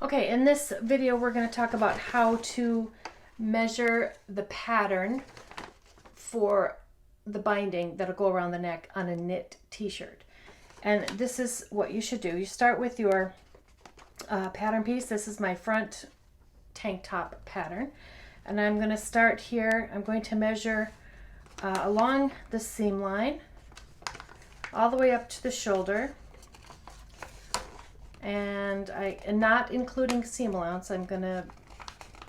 Okay, in this video we're going to talk about how to measure the pattern for the binding that'll go around the neck on a knit t-shirt. And this is what you should do. You start with your pattern piece. This is my front tank top pattern. And I'm going to start here. I'm going to measure along the seam line all the way up to the shoulder. And not including seam allowance, I'm going to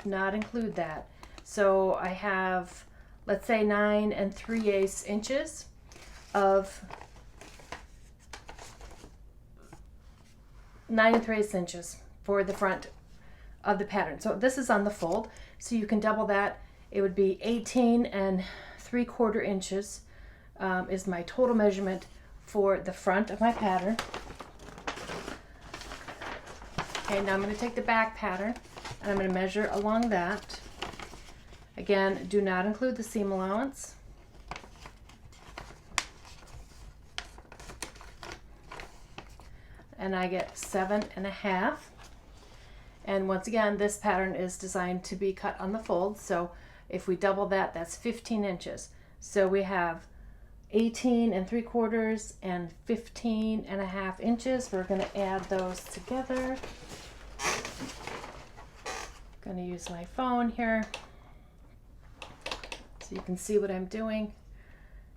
not include that. So I have, let's say 9 3/8 inches of 9 3/8 inches for the front of the pattern. So this is on the fold, so you can double that. It would be 18 3/4 inches is my total measurement for the front of my pattern. Okay, now I'm going to take the back pattern and I'm going to measure along that. Again, do not include the seam allowance. And I get 7.5. And once again, this pattern is designed to be cut on the fold. So if we double that, that's 15 inches. So we have 18 3/4 and 15.5 inches. We're going to add those together. I'm going to use my phone here so you can see what I'm doing.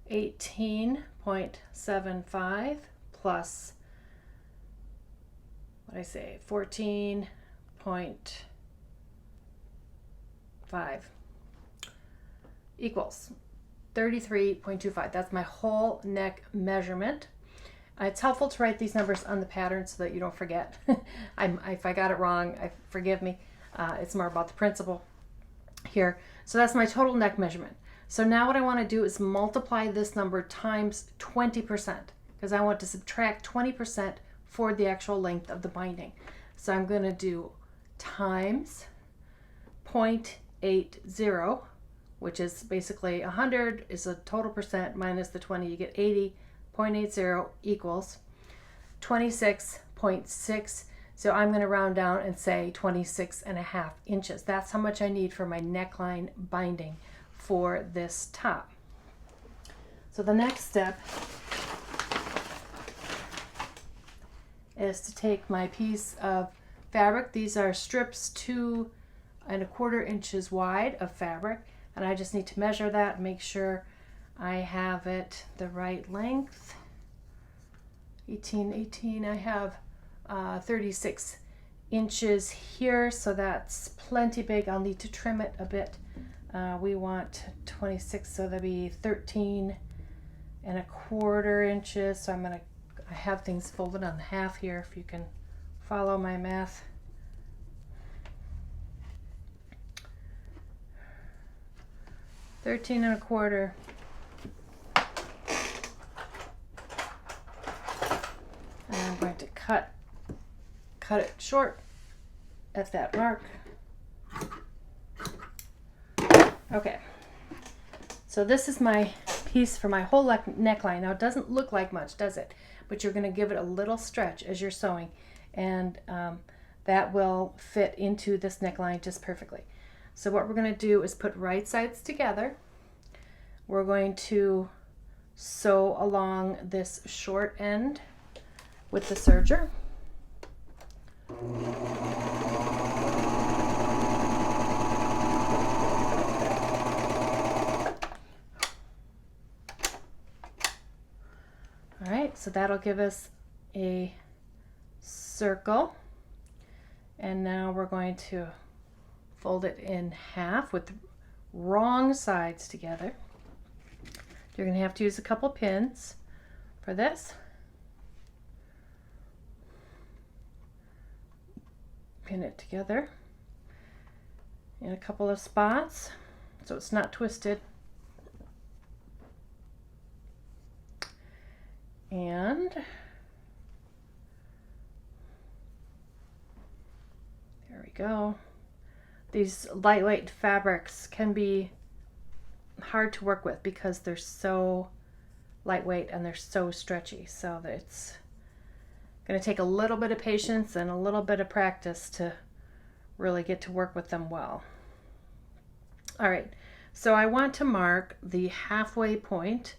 18.75 plus, what did I say, 14.5 equals 33.25. That's my whole neck measurement. It's helpful to write these numbers on the pattern so that you don't forget. If I got it wrong, forgive me. It's more about the principle here. So that's my total neck measurement. So now what I want to do is multiply this number times 20%, because I want to subtract 20% for the actual length of the binding. So I'm going to do times 0.80, which is basically 100 is a total percent minus the 20, you get 80. 0.80 equals 26.6. So I'm going to round down and say 26.5 inches. That's how much I need for my neckline binding for this top. So the next step is to take my piece of fabric. These are strips 2 1/4 inches wide of fabric, and I just need to measure that and make sure I have it the right length. 18, I have 36 inches here, so that's plenty big. I'll need to trim it a bit. We want 26, so that'll be 13 1/4 inches. So I have things folded on half here, if you can follow my math. $13 1/4. And I'm going to cut it short at that mark. Okay, so this is my piece for my whole neckline. Now it doesn't look like much, does it? But you're going to give it a little stretch as you're sewing, and that will fit into this neckline just perfectly. So what we're going to do is put right sides together. We're going to sew along this short end with the serger. All right, so that'll give us a circle. And now we're going to fold it in half with the wrong sides together. You're going to have to use a couple pins for this. Pin it together in a couple of spots so it's not twisted. And there we go. These lightweight fabrics can be hard to work with because they're so lightweight and they're so stretchy. So that it's going to take a little bit of patience and a little bit of practice to really get to work with them well. All right, so I want to mark the halfway point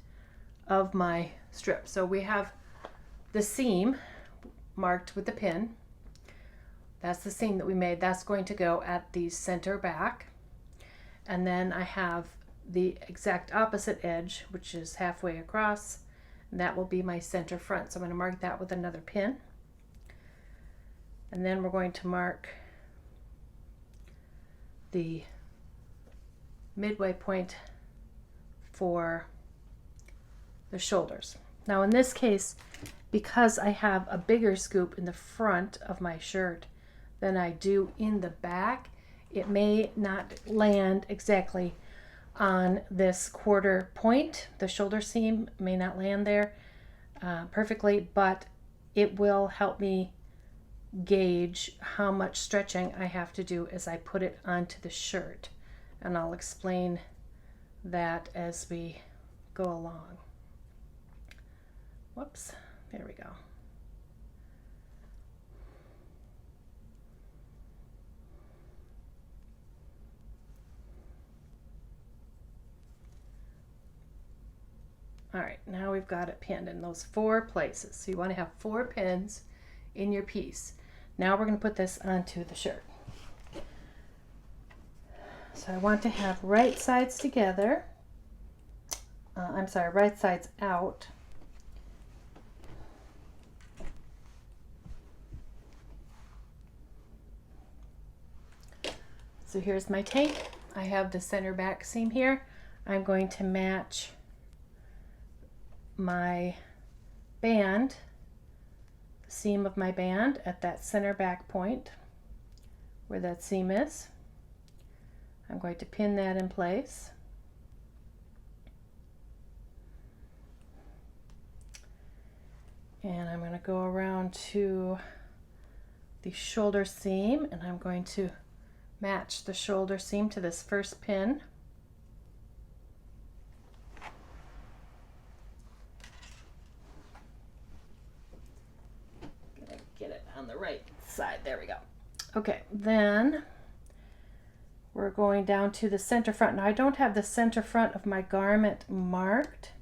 of my strip. So we have the seam marked with the pin. That's the seam that we made. That's going to go at the center back. And then I have the exact opposite edge, which is halfway across. And that will be my center front. So I'm going to mark that with another pin. And then we're going to mark the midway point for the shoulders. Now in this case, because I have a bigger scoop in the front of my shirt than I do in the back, it may not land exactly on this quarter point. The shoulder seam may not land there perfectly, but it will help me gauge how much stretching I have to do as I put it onto the shirt. And I'll explain that as we go along. Whoops, there we go. All right, now we've got it pinned in those 4 places. So you want to have 4 pins in your piece. Now we're going to put this onto the shirt. So I want to have right sides together. Right sides out. So here's my tank. I have the center back seam here. I'm going to match my band, the seam of my band at that center back point where that seam is. I'm going to pin that in place. And I'm going to go around to the shoulder seam, and I'm going to match the shoulder seam to this first pin. Gonna get it on the right side. There we go. Okay, then we're going down to the center front. Now I don't have the center front of my garment marked,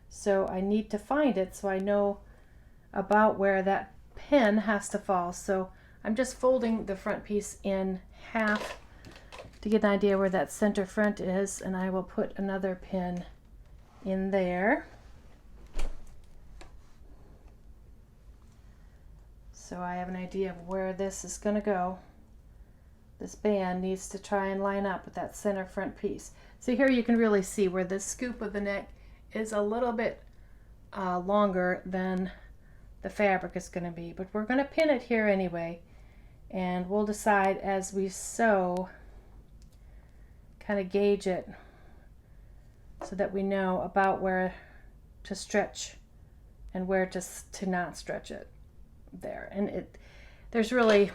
so I need to find it so I know about where that pin has to fall. So I'm just folding the front piece in half to get an idea where that center front is, and I will put another pin in there. So I have an idea of where this is going to go. This band needs to try and line up with that center front piece. So here you can really see where the scoop of the neck is a little bit longer than the fabric is going to be, but we're going to pin it here anyway, and we'll decide as we sew, kind of gauge it so that we know about where to stretch and where to not stretch it there. And there's really,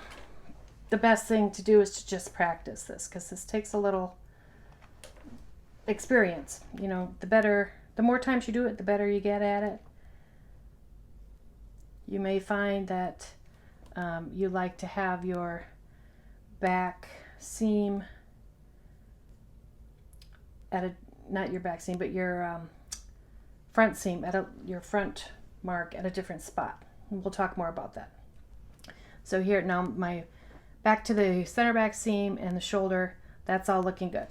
the best thing to do is to just practice this, because this takes a little experience. You know, the more times you do it, the better you get at it. You may find that you like to have your back seam at not your back seam, but your front seam your front mark at a different spot. And we'll talk more about that. So here now, my back to the center back seam and the shoulder, that's all looking good.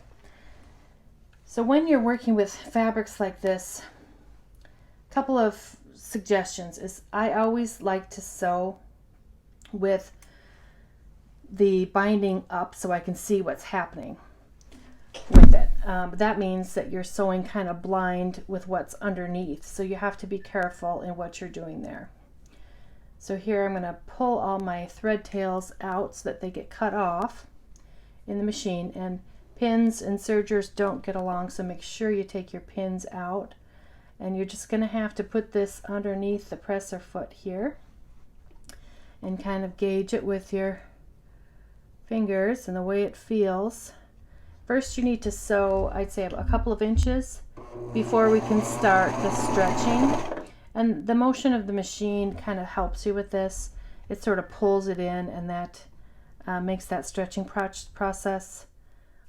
So when you're working with fabrics like this, a couple of suggestions is I always like to sew with the binding up so I can see what's happening with it. That means that you're sewing kind of blind with what's underneath, so you have to be careful in what you're doing there. So here I'm going to pull all my thread tails out so that they get cut off in the machine, and pins and sergers don't get along, so make sure you take your pins out. And you're just going to have to put this underneath the presser foot here and kind of gauge it with your fingers and the way it feels. First you need to sew, I'd say, a couple of inches before we can start the stretching. And the motion of the machine kind of helps you with this. It sort of pulls it in, and that makes that stretching process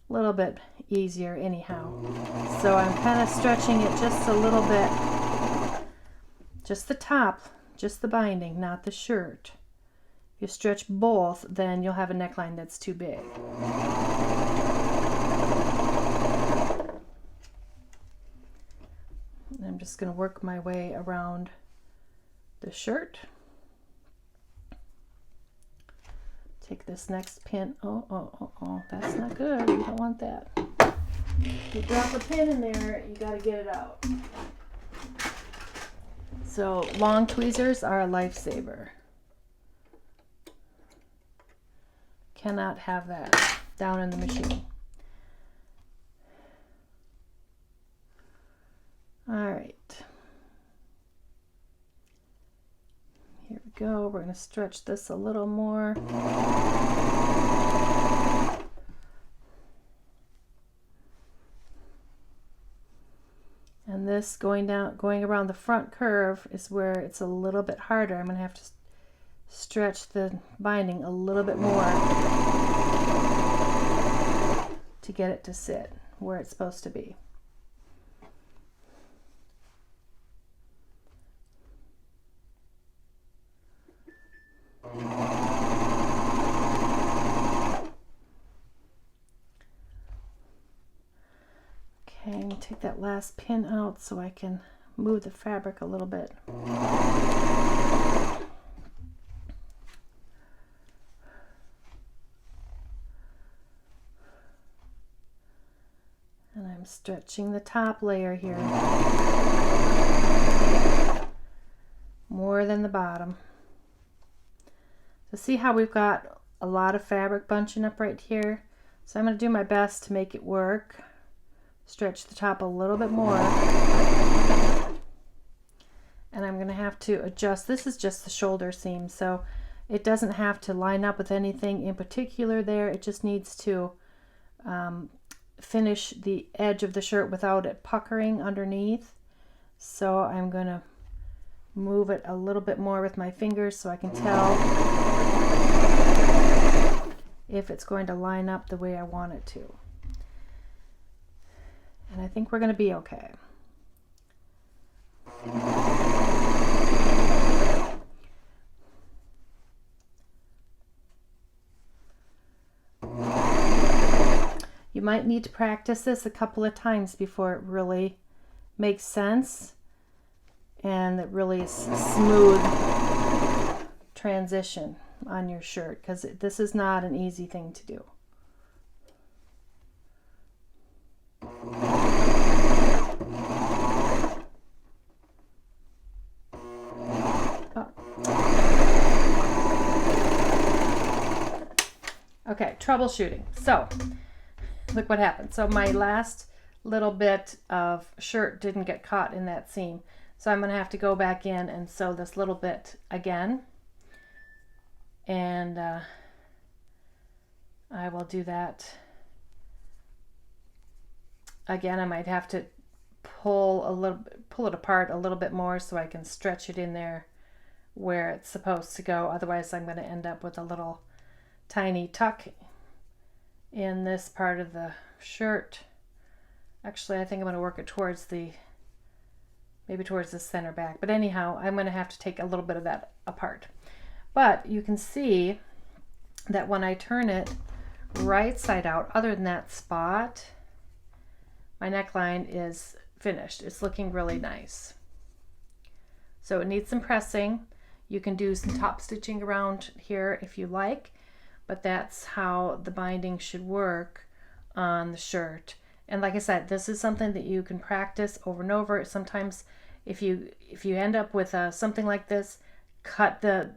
a little bit easier anyhow. So I'm kind of stretching it just a little bit, just the top, just the binding, not the shirt. If you stretch both, then you'll have a neckline that's too big. And I'm just going to work my way around the shirt. Take this next pin. Oh, that's not good. You don't want that. If you drop a pin in there, you got to get it out. So long tweezers are a lifesaver. Cannot have that down in the machine. All right. Here we go. We're going to stretch this a little more. And this going around the front curve is where it's a little bit harder. I'm going to have to stretch the binding a little bit more to get it to sit where it's supposed to be. Okay, I'm going to take that last pin out so I can move the fabric a little bit. And I'm stretching the top layer here more than the bottom. So see how we've got a lot of fabric bunching up right here? So I'm going to do my best to make it work. Stretch the top a little bit more. And I'm going to have to adjust. This is just the shoulder seam, so it doesn't have to line up with anything in particular there. It just needs to finish the edge of the shirt without it puckering underneath. So I'm going to move it a little bit more with my fingers so I can tell if it's going to line up the way I want it to. And I think we're going to be okay. You might need to practice this a couple of times before it really makes sense and it really is smooth transition on your shirt, because this is not an easy thing to do. Okay, troubleshooting. So look what happened. So my last little bit of shirt didn't get caught in that seam. So I'm going to have to go back in and sew this little bit again. And I will do that again. I might have to pull it apart a little bit more so I can stretch it in there where it's supposed to go. Otherwise I'm going to end up with a little tiny tuck in this part of the shirt. Actually, I think I'm going to work it towards maybe towards the center back. But anyhow, I'm going to have to take a little bit of that apart. But you can see that when I turn it right side out, other than that spot, my neckline is finished. It's looking really nice. So it needs some pressing. You can do some top stitching around here if you like, but that's how the binding should work on the shirt. And like I said, this is something that you can practice over and over. Sometimes if you end up with something like this, cut the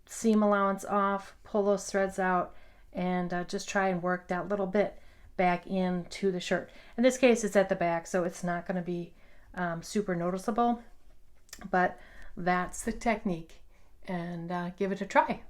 seam allowance off, pull those threads out, and just try and work that little bit back into the shirt. In this case, it's at the back, so it's not going to be super noticeable, but that's the technique, and give it a try.